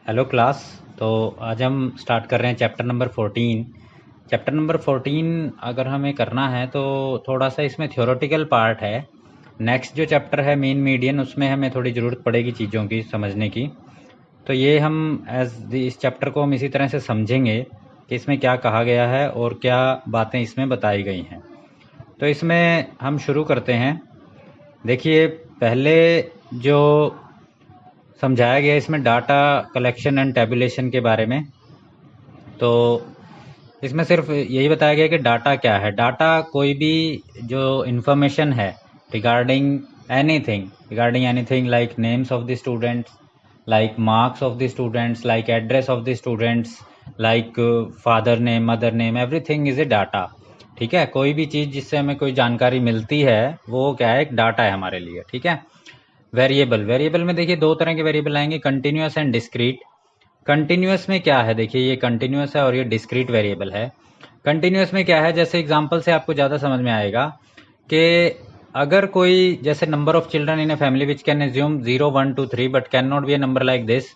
Hello class. तो आज हम स्टार्ट कर रहे हैं चैप्टर नंबर 14। चैप्टर नंबर 14 अगर हमें करना है तो थोड़ा सा इसमें थ्योरेटिकल पार्ट है। नेक्स्ट जो चैप्टर है मेन मीडियन, उसमें हमें थोड़ी ज़रूरत पड़ेगी चीज़ों की समझने की। तो ये हम इस चैप्टर को हम इसी तरह से समझेंगे कि इसमें क्या कहा गया है और क्या बातें इसमें बताई गई हैं। तो इसमें हम शुरू करते हैं। देखिए, पहले जो समझाया गया इसमें डाटा कलेक्शन एंड टेबुलेशन के बारे में। तो इसमें सिर्फ यही बताया गया कि डाटा क्या है। डाटा कोई भी जो इंफॉर्मेशन है regarding regarding anything like names of the students, like marks of the students, like address of the students, like father name, mother name, everything is a data. ठीक है, कोई भी चीज़ जिससे हमें कोई जानकारी मिलती है वो क्या है, एक डाटा है हमारे लिए। ठीक है। वेरिएबल में देखिए दो तरह के वेरिएबल आएंगे, कंटिन्यूस एंड डिस्क्रीट। कंटिन्यूस में क्या है, देखिए ये कंटिन्यूस है और ये डिस्क्रीट वेरिएबल है। कंटिन्यूस में क्या है, जैसे एग्जांपल से आपको ज़्यादा समझ में आएगा कि अगर कोई जैसे number of children in a family which can assume 0 1 2 3 but can not be A number like this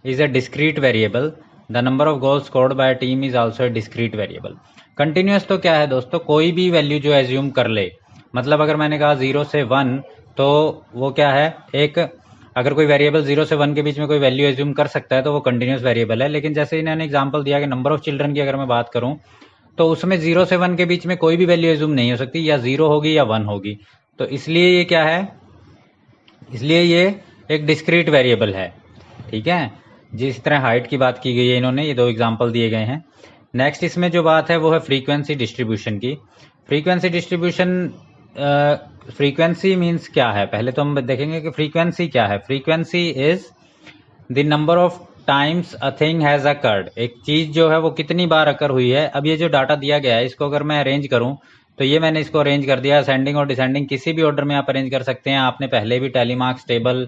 is a discrete variable. The number of goals scored by team is also a discrete variable. Continuous तो क्या है दोस्तों, कोई भी value जो assume कर ले। मतलब अगर मैंने कहा 0 से 1, तो वो क्या है, एक अगर कोई वेरिएबल 0 से 1 के बीच में कोई वैल्यू एज्यूम कर सकता है तो वो कंटिन्यूस वेरिएबल है। लेकिन जैसे इन्होंने एग्जांपल दिया कि नंबर ऑफ चिल्ड्रन की अगर मैं बात करूं तो उसमें 0 से 1 के बीच में कोई भी वैल्यू एज्यूम नहीं हो सकती, या 0 होगी या 1 होगी। तो इसलिए ये क्या है, इसलिए ये एक डिस्क्रीट वेरिएबल है। ठीक है। जिस तरह हाइट की बात की गई है, इन्होंने ये दो एग्जाम्पल दिए गए हैं। नेक्स्ट इसमें जो बात है वो है फ्रीक्वेंसी डिस्ट्रीब्यूशन की। फ्रीक्वेंसी डिस्ट्रीब्यूशन, फ्रीक्वेंसी मीन्स क्या है, पहले तो हम देखेंगे कि फ्रीक्वेंसी क्या है। Frequency is the number of times a thing has occurred. एक चीज जो है वो कितनी बार अकर हुई है। अब ये जो डाटा दिया गया है इसको अगर मैं अरेंज करूं, तो ये मैंने इसको अरेंज कर दिया, असेंडिंग और डिसेंडिंग किसी भी ऑर्डर में आप अरेंज कर सकते हैं। आपने पहले भी टैली मार्क्स टेबल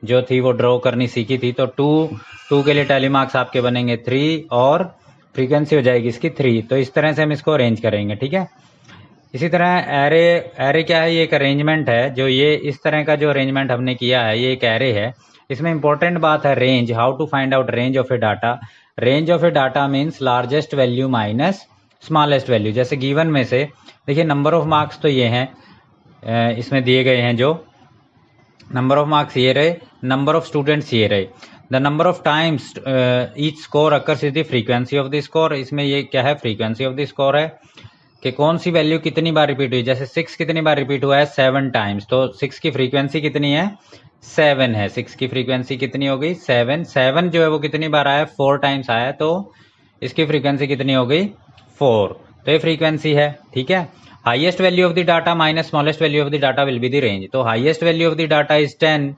जो थी वो ड्रॉ करनी सीखी थी। तो टू के लिए टैली मार्क्स आपके बनेंगे 3 और फ्रीक्वेंसी हो जाएगी इसकी 3। तो इस तरह से हम इसको अरेंज करेंगे। ठीक है। इसी तरह एरे, एरे क्या है, ये एक अरेंजमेंट है। जो ये इस तरह का जो अरेंजमेंट हमने किया है ये एक एरे है। इसमें इंपॉर्टेंट बात है range, how to find out range of a data. Range of a data means largest value minus smallest value. जैसे गिवन में से देखिए नंबर ऑफ मार्क्स तो ये हैं, इसमें दिए गए हैं, जो नंबर ऑफ मार्क्स ये रहे, नंबर ऑफ स्टूडेंट्स ये रहे। The number of times each score occurs is the frequency of the score. इसमें ये क्या है, फ्रीक्वेंसी ऑफ द स्कोर है कि कौन सी वैल्यू कितनी बार रिपीट हुई। जैसे 6 कितनी बार रिपीट हुआ है, 7 टाइम्स। तो 6 की फ्रीक्वेंसी कितनी है, 7 है। 6 की फ्रीक्वेंसी कितनी हो गई, 7। 7 जो है वो कितनी बार आया, 4 टाइम्स आया, तो इसकी फ्रीक्वेंसी कितनी हो गई, 4। तो ये फ्रीक्वेंसी है। ठीक है। Highest value of the data minus smallest value of the data will be the range. तो highest value of the data is 10,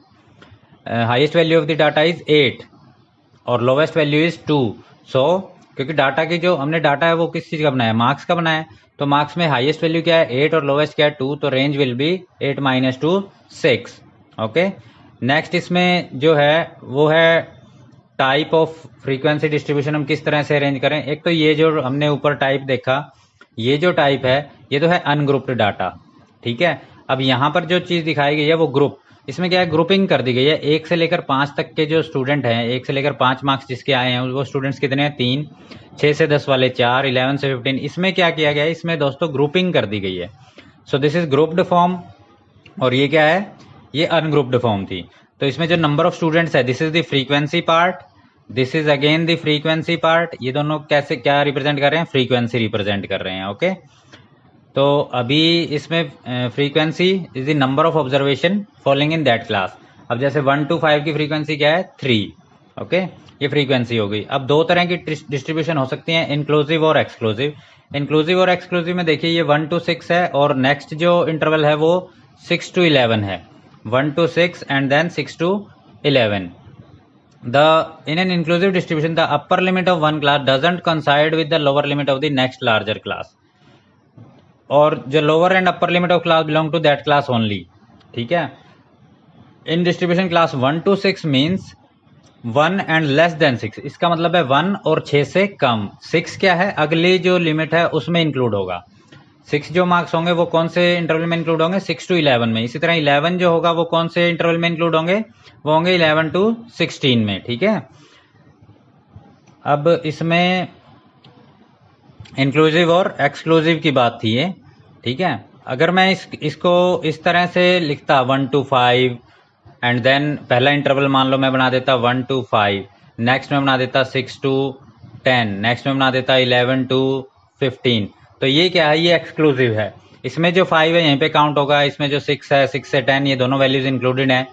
highest value of the data is 8 और लोवेस्ट वैल्यू इज 2। सो क्योंकि data की जो हमने data है वो किस चीज का बनाया है, मार्क्स का बनाया है। तो मार्क्स में हाईएस्ट वैल्यू क्या है, 8 और लोवेस्ट क्या है, 2। तो range will be 8 minus 2 6। Okay. Next इसमें जो है वो है टाइप ऑफ फ्रीक्वेंसी डिस्ट्रीब्यूशन, हम किस तरह से अरेंज करें। एक तो ये जो हमने ऊपर टाइप देखा, ये जो टाइप है ये तो है अनग्रुप्ड डाटा। ठीक है। अब यहाँ पर जो चीज दिखाई गई है वो ग्रुप, इसमें क्या है, ग्रुपिंग कर दी गई है। 1 से लेकर 5 तक के जो स्टूडेंट हैं, 1 से लेकर 5 मार्क्स जिसके आए हैं वो स्टूडेंट्स कितने हैं, 3। 6 से 10 वाले 4, 11 से 15। इसमें क्या किया गया है, इसमें दोस्तों ग्रुपिंग कर दी गई है। So this is grouped form और ये क्या है, ये अनग्रुप्ड फॉर्म थी। तो इसमें जो नंबर ऑफ स्टूडेंट्स है, this is the frequency part, this is again the frequency part. ये दोनों कैसे क्या रिप्रेजेंट कर रहे हैं, फ्रीक्वेंसी रिप्रेजेंट कर रहे हैं। ओके। तो अभी इसमें frequency is the number of observation following in that class. अब जैसे 1 to 5 की फ्रीक्वेंसी क्या है, 3। ओके। ये फ्रीक्वेंसी हो गई। अब दो तरह की डिस्ट्रीब्यूशन हो सकती है, इंक्लूसिव और एक्सक्लूसिव। इंक्लूसिव और एक्सक्लूसिव में देखिए ये 1 to 6 है और नेक्स्ट जो इंटरवल है वो 6 to 11 है। 1 to 6 and then 6 to 11। In an inclusive distribution, the upper limit of one class doesn't coincide with the lower limit of the next larger class, और जो lower end upper limit of class belong to that class only. ठीक है। In distribution class 1 to 6 means 1 and less than 6। इसका मतलब है 1 और 6 से कम। 6 क्या है, अगली जो लिमिट है उसमें इंक्लूड होगा। 6 जो मार्क्स होंगे वो कौन से इंटरवल में इंक्लूड होंगे, 6 to 11 में। इसी तरह 11 जो होगा वो कौन से इंटरवल में इंक्लूड होंगे, वो होंगे 11 to 16 में। ठीक है। अब इसमें इंक्लूसिव और एक्सक्लूसिव की बात थी ये, ठीक है। अगर मैं इसको इस तरह से लिखता 1 to 5 एंड देन पहला इंटरवल मान लो मैं बना देता 1 to 5, नेक्स्ट में बना देता 6 to 10, नेक्स्ट में बना देता 11 to 15, तो ये क्या है, ये एक्सक्लूसिव है। इसमें जो 5 है यहीं पे काउंट होगा, इसमें जो 6 है, 6 से 10 ये दोनों वैल्यूज इंक्लूडेड है,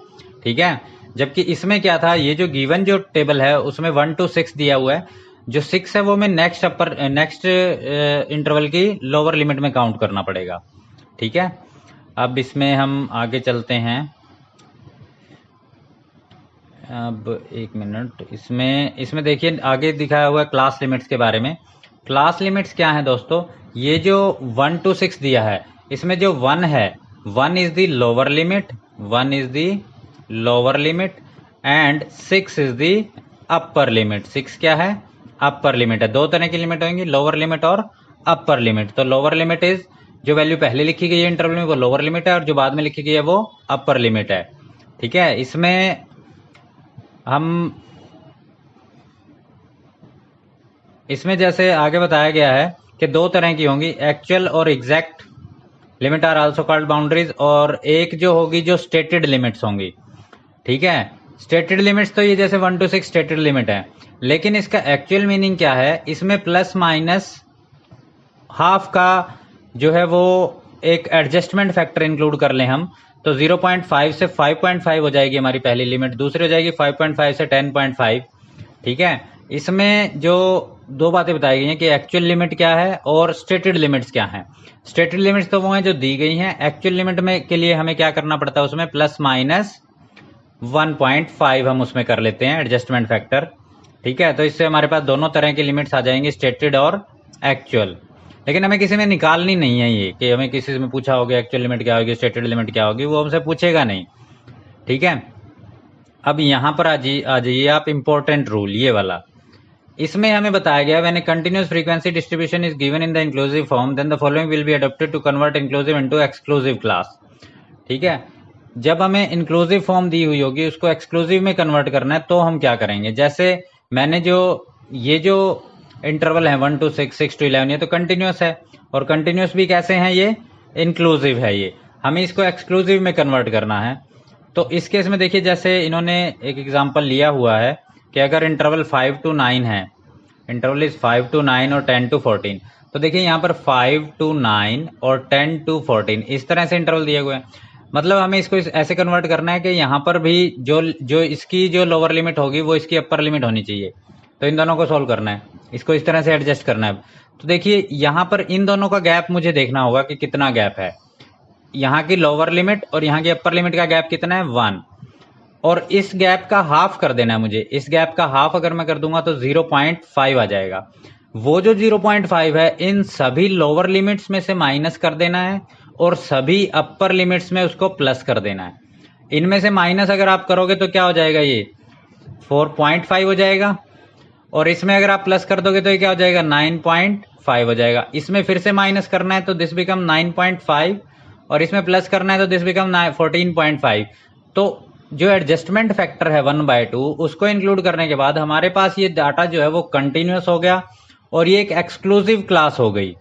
ठीक है। जबकि इसमें क्या था, ये जो गिवन जो टेबल है उसमें 1 to 6 दिया हुआ है, जो 6 है वो मैं नेक्स्ट इंटरवल की लोअर लिमिट में काउंट करना पड़ेगा, ठीक है। अब इसमें हम आगे चलते हैं। अब एक मिनट, इसमें देखिए आगे दिखाया हुआ है क्लास लिमिट्स के बारे में। क्लास लिमिट्स क्या है दोस्तों, ये जो 1 to 6 दिया है इसमें जो 1 है, 1 is the lower limit, 1 is the lower limit and 6 is the upper limit. 6 क्या है, अपर लिमिट है। दो तरह की लिमिट होंगी, लोअर लिमिट और अपर लिमिट। तो लोअर लिमिट इज जो वैल्यू पहले लिखी गई है इंटरवल में वो लोअर लिमिट है, और जो बाद में लिखी गई है वो अपर लिमिट है, ठीक है। इसमें जैसे आगे बताया गया है कि दो तरह की होंगी, एक्चुअल और exact limit are also called boundaries, और एक जो होगी जो स्टेटेड लिमिट्स होंगी, ठीक है। स्टेटेड लिमिट्स तो ये जैसे 1 to 6 स्टेटेड लिमिट है, लेकिन इसका एक्चुअल मीनिंग क्या है, इसमें प्लस माइनस हाफ का जो है वो एक एडजस्टमेंट फैक्टर इंक्लूड कर लें हम, तो 0.5 से 5.5 हो जाएगी हमारी पहली लिमिट, दूसरी हो जाएगी 5.5 से 10.5, ठीक है। इसमें जो दो बातें बताई गई हैं कि एक्चुअल लिमिट क्या है और स्टेटेड लिमिट्स क्या है। स्टेटेड लिमिट्स तो वो हैं जो दी गई हैं, एक्चुअल लिमिट में के लिए हमें क्या करना पड़ता है, उसमें प्लस माइनस 1.5 हम उसमें कर लेते हैं एडजस्टमेंट फैक्टर, ठीक है। तो इससे हमारे पास दोनों तरह की लिमिट्स आ जाएंगी, स्टेटेड और एक्चुअल। लेकिन हमें किसी में निकालनी नहीं है ये, कि हमें किसी में पूछा होगा एक्चुअल लिमिट क्या होगी, स्टेटेड लिमिट क्या होगी, वो हमसे पूछेगा नहीं, ठीक है। अब यहाँ पर आ जाइए आप, इंपॉर्टेंट रूल ये वाला। इसमें हमें बताया गया when a continuous frequency distribution is given in the inclusive form then the following will be adopted to convert inclusive into exclusive class, ठीक है। जब हमें इंक्लूसिव फॉर्म दी हुई होगी उसको एक्सक्लूसिव में कन्वर्ट करना है, तो हम क्या करेंगे, जैसे मैंने ये जो इंटरवल है 1 to 6, 6 to 11, ये तो कंटिन्यूअस है, और कंटिन्यूअस भी कैसे हैं, ये इंक्लूसिव है। ये हमें इसको एक्सक्लूसिव में कन्वर्ट करना है। तो इस केस में देखिए, जैसे इन्होंने एक एग्जांपल लिया हुआ है कि अगर इंटरवल 5 to 9 है, इंटरवल इज 5 to 9 और 10 to 14, तो देखिए यहाँ पर 5 to 9 और 10 to 14 इस तरह से इंटरवल दिए हुए हैं। मतलब हमें इसको ऐसे कन्वर्ट करना है कि यहाँ पर भी जो इसकी जो लोअर लिमिट होगी वो इसकी अपर लिमिट होनी चाहिए, तो इन दोनों को सोल्व करना है, इसको इस तरह से एडजस्ट करना है। तो देखिए यहाँ पर इन दोनों का गैप मुझे देखना होगा कि कितना गैप है, यहाँ की लोअर लिमिट और यहाँ की अपर लिमिट का गैप कितना है, 1, और इस गैप का हाफ कर देना है मुझे। इस गैप का हाफ अगर मैं कर दूंगा तो 0.5 आ जाएगा। वो जो 0.5 है इन सभी लोअर लिमिट्स में से माइनस कर देना है, और सभी अपर लिमिट्स में उसको प्लस कर देना है। इनमें से माइनस अगर आप करोगे तो क्या हो जाएगा, ये 4.5 हो जाएगा, और इसमें अगर आप प्लस कर दोगे तो ये क्या हो जाएगा, 9.5 हो जाएगा। इसमें फिर से माइनस करना है तो दिस बिकम 9.5, और इसमें प्लस करना है तो दिस बिकम 14.5। तो जो एडजस्टमेंट फैक्टर है 1/2 उसको इंक्लूड करने के बाद हमारे पास ये डाटा जो है वो कंटिन्यूअस हो गया, और ये एक एक्सक्लूसिव क्लास हो गई,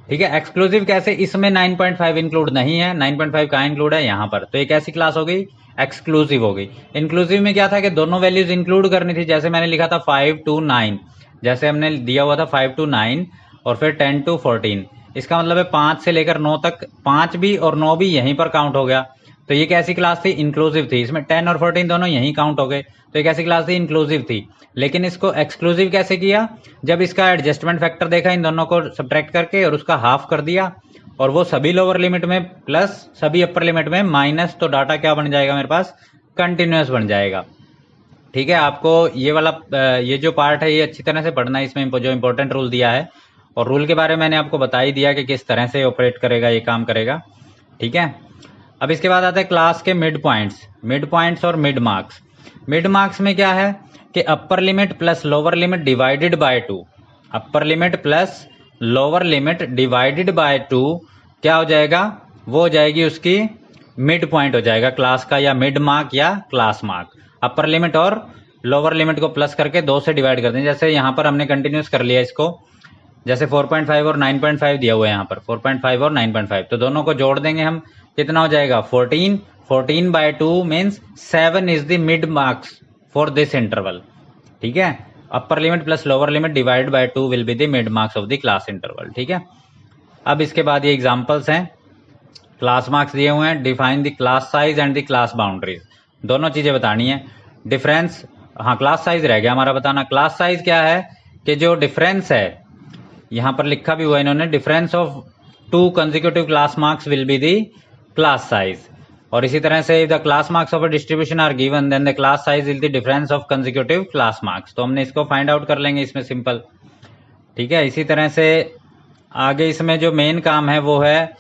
ठीक है। एक्सक्लूसिव कैसे, इसमें 9.5 इंक्लूड नहीं है, 9.5 कहाँ इंक्लूड है, यहाँ पर, तो एक ऐसी क्लास हो गई, एक्सक्लूसिव हो गई। इंक्लूसिव में क्या था कि दोनों वैल्यूज इंक्लूड करनी थी, जैसे मैंने लिखा था 5 to 9, जैसे हमने दिया हुआ था 5 to 9 और फिर 10 to 14, इसका मतलब है 5 से लेकर 9 तक, 5 भी और 9 भी यहीं पर काउंट हो गया, तो ये कैसी क्लास थी, इंक्लूसिव थी। इसमें 10 और 14 दोनों यहीं काउंट हो गए, तो एक ऐसी क्लास थी, इंक्लूसिव थी। लेकिन इसको एक्सक्लूसिव कैसे किया, जब इसका एडजस्टमेंट फैक्टर देखा इन दोनों को सब्ट्रैक्ट करके और उसका हाफ कर दिया, और वो सभी लोअर लिमिट में प्लस सभी अपर लिमिट में माइनस, तो डाटा क्या बन जाएगा मेरे पास, कंटिन्यूअस बन जाएगा, ठीक है। आपको ये वाला ये जो पार्ट है ये अच्छी तरह से पढ़ना है, इसमें जो इंपॉर्टेंट रूल दिया है, और रूल के बारे में मैंने आपको बता ही दिया कि किस तरह से ऑपरेट करेगा, ये काम करेगा, ठीक है। अब इसके बाद आता है क्लास के मिड पॉइंट्स और मिड मार्क्स। मिड मार्क्स में क्या है कि upper limit plus lower limit divided by 2, upper limit plus lower limit divided by 2 क्या हो जाएगा, वो हो जाएगी उसकी मिड पॉइंट हो जाएगा क्लास का, या मिड मार्क या क्लास मार्क। अपर लिमिट और लोअर लिमिट को प्लस करके 2 से डिवाइड कर दें। जैसे यहाँ पर हमने कंटिन्यूस कर लिया इसको, जैसे 4.5 और 9.5 दिया हुआ है यहाँ पर, 4.5 और 9.5, तो दोनों को जोड़ देंगे हम, कितना हो जाएगा 14। 14/2 means 7 is the mid marks for this interval. ठीक है, upper limit plus lower limit divide by 2 will be the mid marks of the class interval. ठीक है, अब इसके बाद ये एग्जांपल्स हैं, क्लास मार्क्स दिए हुए हैं, define the class size and the class boundaries, दोनों चीजें बतानी है। डिफरेंस, हाँ क्लास साइज रह गया हमारा बताना। क्लास साइज क्या है कि जो डिफरेंस है, यहां पर लिखा भी हुआ है इन्होंने, difference of 2 consecutive class marks will be the class size. और इसी तरह से the class marks of a distribution are given then the class size is the difference of consecutive class marks. तो हमने इसको फाइंड आउट कर लेंगे इसमें सिंपल। ठीक है, इसी तरह से आगे इसमें जो मेन काम है वो है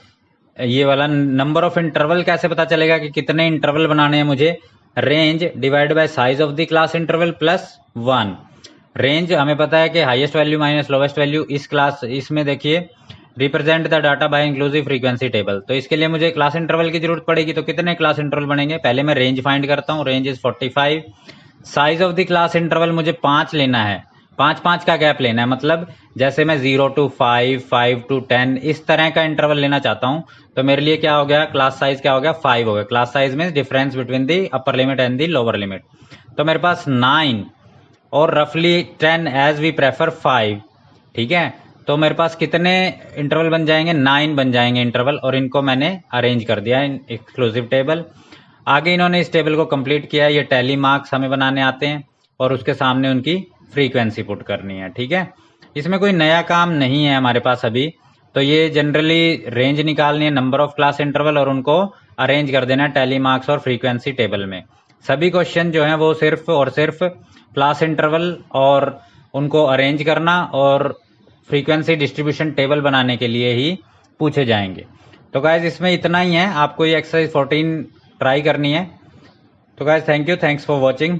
ये वाला, नंबर ऑफ इंटरवल कैसे पता चलेगा कि कितने इंटरवल बनाने हैं मुझे। Range divide by size of the class interval plus 1। Range हमें पता है कि highest value minus lowest value, इस क्लास इसमें देखिए represent the data by inclusive frequency table. तो इसके लिए मुझे क्लास इंटरवल की जरूरत पड़ेगी, तो कितने क्लास इंटरवल बनेंगे, पहले मैं रेंज फाइंड करता हूँ, range is 45। Size of the class interval मुझे 5 लेना है, 5-5 का गैप लेना है, मतलब जैसे मैं 0 to 5, 5 to 10 इस तरह का इंटरवल लेना चाहता हूं, तो मेरे लिए क्या हो गया, क्लास साइज क्या हो गया 5 हो गया। क्लास साइज में difference between the upper limit and the lower limit. तो मेरे पास 9 और रफली 10 एज वी प्रेफर 5। ठीक है, तो मेरे पास कितने इंटरवल बन जाएंगे, 9 बन जाएंगे इंटरवल, और इनको मैंने अरेंज कर दिया इन एक्सक्लूसिव टेबल। आगे इन्होंने इस टेबल को कंप्लीट किया, ये टैली मार्क्स हमें बनाने आते हैं और उसके सामने उनकी फ्रीक्वेंसी पुट करनी है। ठीक है, इसमें कोई नया काम नहीं है हमारे पास अभी, तो ये जनरली रेंज निकालनी है, नंबर ऑफ क्लास इंटरवल, और उनको अरेंज कर देना है टैली मार्क्स और फ्रीक्वेंसी टेबल में। सभी क्वेश्चन जो हैं वो सिर्फ और सिर्फ क्लास इंटरवल और उनको अरेंज करना और फ्रीक्वेंसी डिस्ट्रीब्यूशन टेबल बनाने के लिए ही पूछे जाएंगे। तो गाइज इसमें इतना ही है, आपको ये एक्सरसाइज 14 ट्राई करनी है। तो guys thank you, thanks for watching.